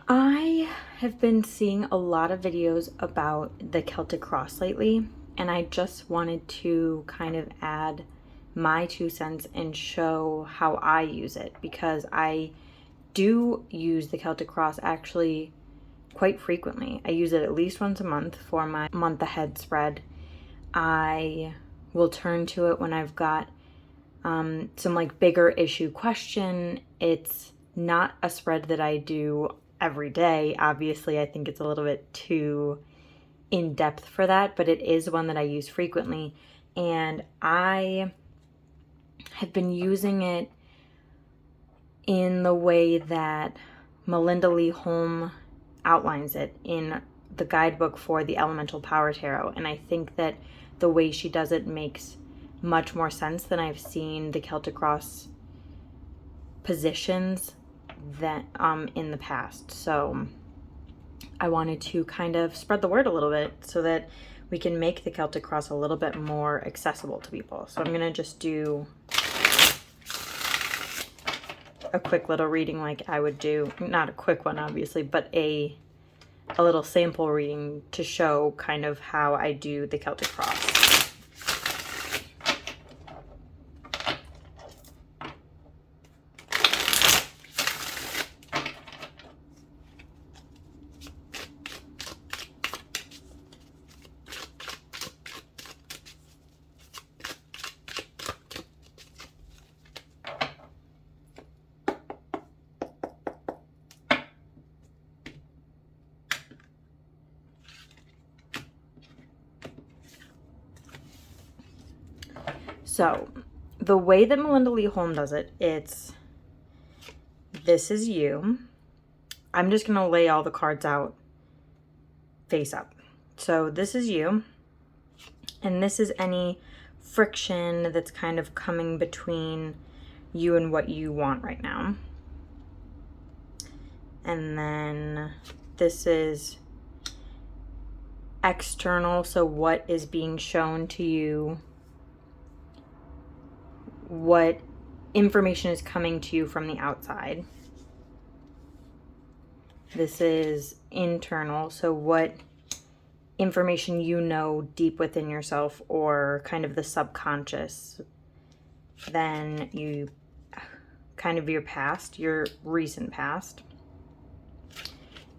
I have been seeing a lot of videos about the Celtic Cross lately, and I just wanted to kind of add my 2 cents and show how I use it, because I do use the Celtic Cross actually quite frequently. I use it at least once a month for my month ahead spread. I will turn to it when I've got some like bigger issue question. It's not a spread that I do every day. Obviously, I think it's a little bit too in depth for that, but it is one that I use frequently. And I have been using it in the way that Melinda Lee Holm outlines it in the guidebook for the Elemental Power Tarot. And I think that the way she does it makes much more sense than I've seen the Celtic Cross positions that in the past. So I wanted to kind of spread the word a little bit so that we can make the Celtic Cross a little bit more accessible to people. So I'm gonna just do a quick little reading like I would do, not a quick one obviously, but a little sample reading to show kind of how I do the Celtic Cross. So the way that Melinda Lee Holm does it, this is you. I'm just going to lay all the cards out face up. So this is you, and this is any friction that's kind of coming between you and what you want right now. And then this is external, so what is being shown to you, what information is coming to you from the outside. This is internal, so what information you know deep within yourself or kind of the subconscious. Then you kind of your past, your recent past,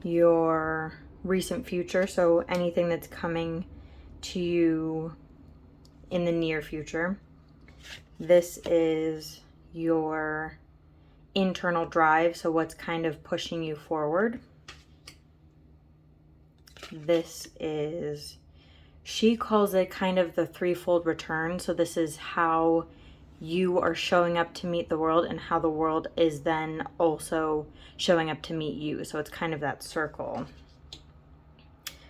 your recent future, so anything that's coming to you in the near future. This is your internal drive, so what's kind of pushing you forward. This is, she calls it kind of the threefold return. So this is how you are showing up to meet the world and how the world is then also showing up to meet you. So it's kind of that circle.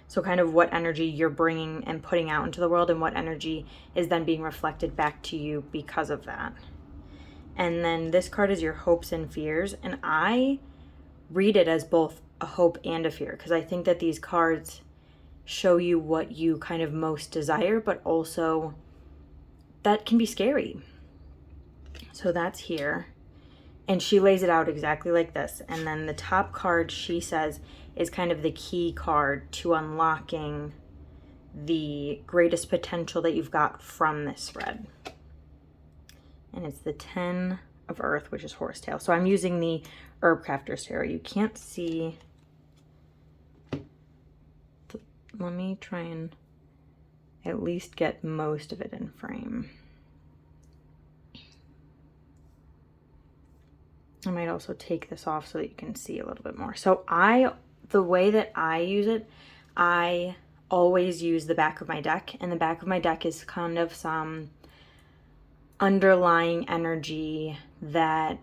So kind of what energy you're bringing and putting out into the world and what energy is then being reflected back to you because of that. And then this card is your hopes and fears. And I read it as both a hope and a fear, because I think that these cards show you what you kind of most desire, but also that can be scary. So that's here. And she lays it out exactly like this. And then the top card, she says, is kind of the key card to unlocking the greatest potential that you've got from this spread. And it's the 10 of Earth, which is horsetail. So I'm using the Herb Crafter's Tarot. You can't see. Let me try and at least get most of it in frame. I might also take this off so that you can see a little bit more. So the way that I use it, I always use the back of my deck, and the back of my deck is kind of some underlying energy that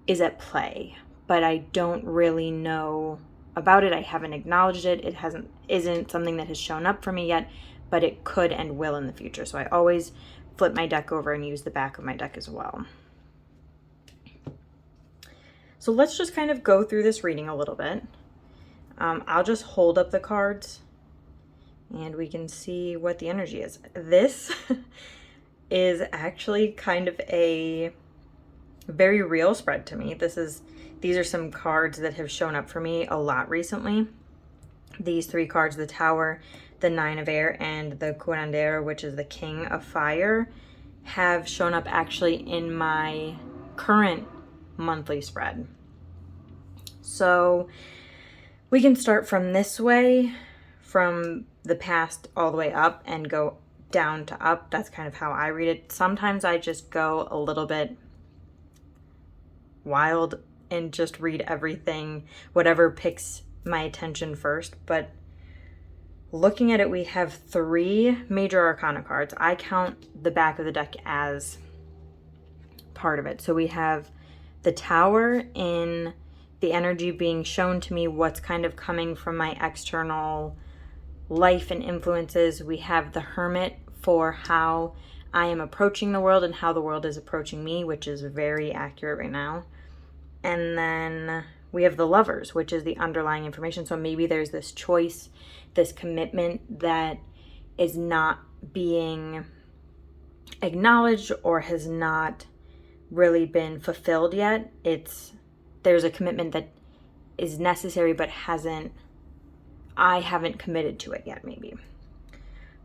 is at play, but I don't really know about it. I haven't acknowledged it. It isn't something that has shown up for me yet, but it could and will in the future. So I always flip my deck over and use the back of my deck as well. So let's just kind of go through this reading a little bit. I'll just hold up the cards and we can see what the energy is. This is actually kind of a very real spread to me. These are some cards that have shown up for me a lot recently. These 3 cards, the Tower, the Nine of Air, and the curandero, which is the King of Fire, have shown up actually in my current monthly spread. So we can start from this way, from the past all the way up, and go down to up. That's kind of how I read it. Sometimes I just go a little bit wild and just read everything, whatever picks my attention first. But looking at it, we have 3 major arcana cards. I count the back of the deck as part of it. So we have the Tower in the energy being shown to me what's kind of coming from my external life and influences. We have the Hermit for how I am approaching the world and how the world is approaching me, which is very accurate right now. And then we have the Lovers, which is the underlying information. So maybe there's this choice, this commitment that is not being acknowledged or has not really been fulfilled yet. There's a commitment that is necessary but I haven't committed to it yet, maybe.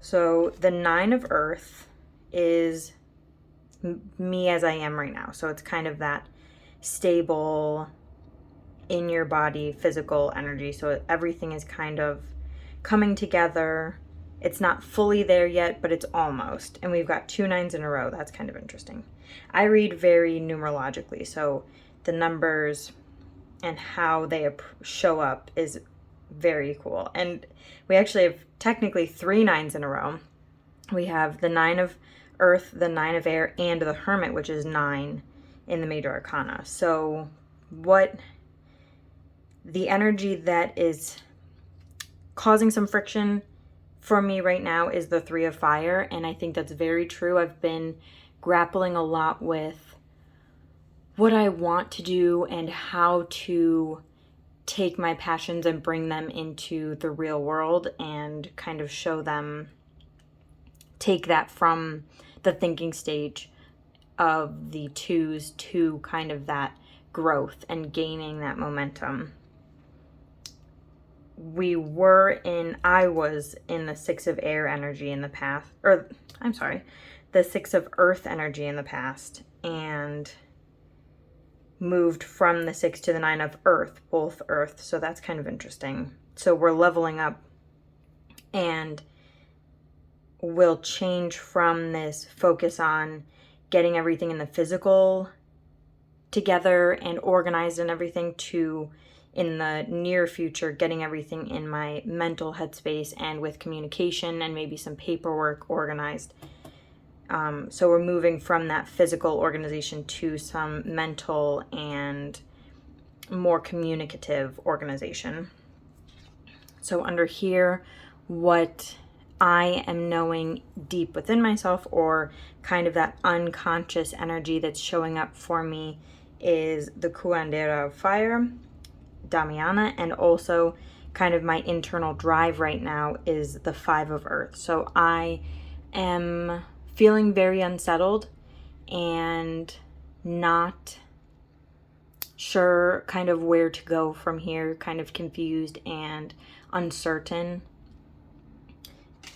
So the Nine of Earth is me as I am right now. So it's kind of that stable, in your body, physical energy. So everything is kind of coming together. It's not fully there yet, but it's almost. And we've got 2 9s in a row. That's kind of interesting. I read very numerologically, so the numbers and how they show up is very cool. And we actually have technically 3 9s in a row. We have the 9 of Earth, the 9 of Air, and the Hermit, which is 9 in the major arcana. So what the energy that is causing some friction for me right now is the 3 of Fire, and I think that's very true. I've been grappling a lot with what I want to do and how to take my passions and bring them into the real world and kind of show them, take that from the thinking stage of the 2s to kind of that growth and gaining that momentum. I was in the 6 of Air energy in the past, the 6 of Earth energy in the past, and moved from the 6 to the 9 of Earth, both Earth. So that's kind of interesting. So we're leveling up and we'll change from this focus on getting everything in the physical together and organized and everything to, in the near future, getting everything in my mental headspace and with communication and maybe some paperwork organized. So we're moving from that physical organization to some mental and more communicative organization. So under here, what I am knowing deep within myself, or kind of that unconscious energy that's showing up for me, is the curandero of Fire, Damiana, and also kind of my internal drive right now is the 5 of Earth. So I am feeling very unsettled and not sure kind of where to go from here, kind of confused and uncertain.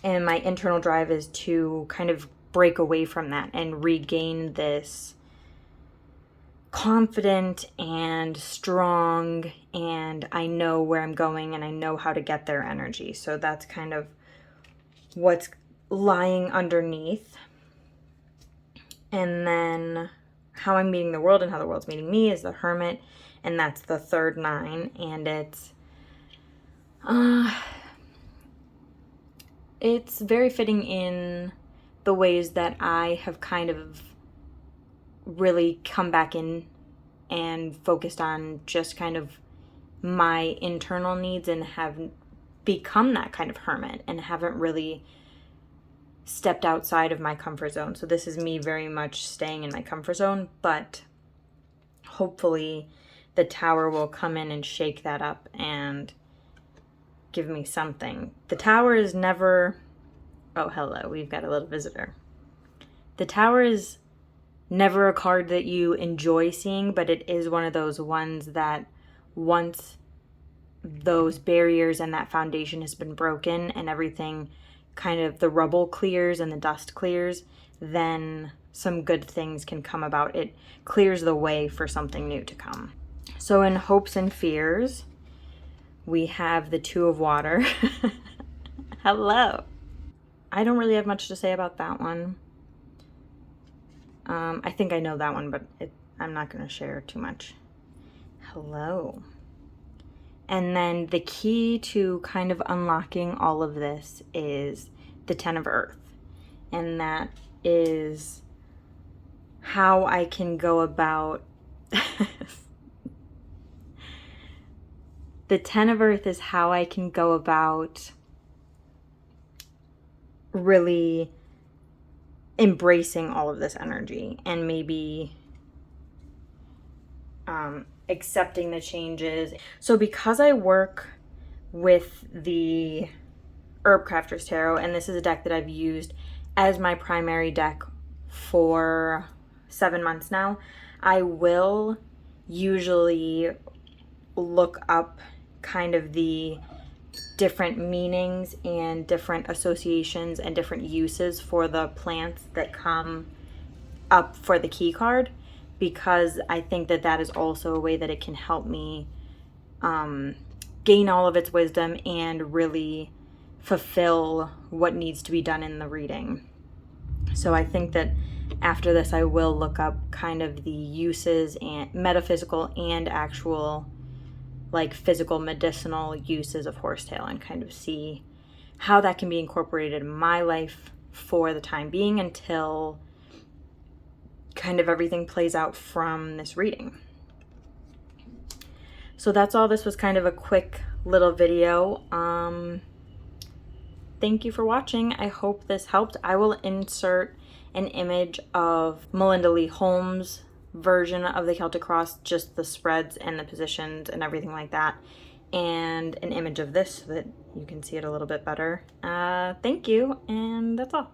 And my internal drive is to kind of break away from that and regain this confident and strong, and I know where I'm going and I know how to get there energy. So that's kind of what's lying underneath. And then how I'm meeting the world and how the world's meeting me is the Hermit, and that's the 3rd 9, and it's very fitting in the ways that I have kind of really come back in and focused on just kind of my internal needs and have become that kind of hermit and haven't really stepped outside of my comfort zone. So this is me very much staying in my comfort zone, but hopefully the Tower will come in and shake that up and give me something. The Tower is never... Oh, hello, we've got a little visitor. The Tower is never a card that you enjoy seeing, but it is one of those ones that once those barriers and that foundation has been broken and everything kind of the rubble clears and the dust clears, then some good things can come about. It clears the way for something new to come. So in hopes and fears, we have the Two of Water. Hello. I don't really have much to say about that one. I think I know that one, but I'm not going to share too much. Hello. And then the key to kind of unlocking all of this is the Ten of Earth. And that is how I can go about... The Ten of Earth is how I can go about really embracing all of this energy and maybe accepting the changes. So because I work with the Herb Crafters Tarot, and this is a deck that I've used as my primary deck for 7 months now, I will usually look up kind of the different meanings and different associations and different uses for the plants that come up for the key card, because I think that that is also a way that it can help me gain all of its wisdom and really fulfill what needs to be done in the reading. So I think that after this I will look up kind of the uses and metaphysical and actual like physical medicinal uses of horsetail and kind of see how that can be incorporated in my life for the time being until kind of everything plays out from this reading. So that's all. This was kind of a quick little video. Thank you for watching. I hope this helped. I will insert an image of Melinda Lee Holm's version of the Celtic Cross, just the spreads and the positions and everything like that, and an image of this so that you can see it a little bit better. Thank you, and that's all.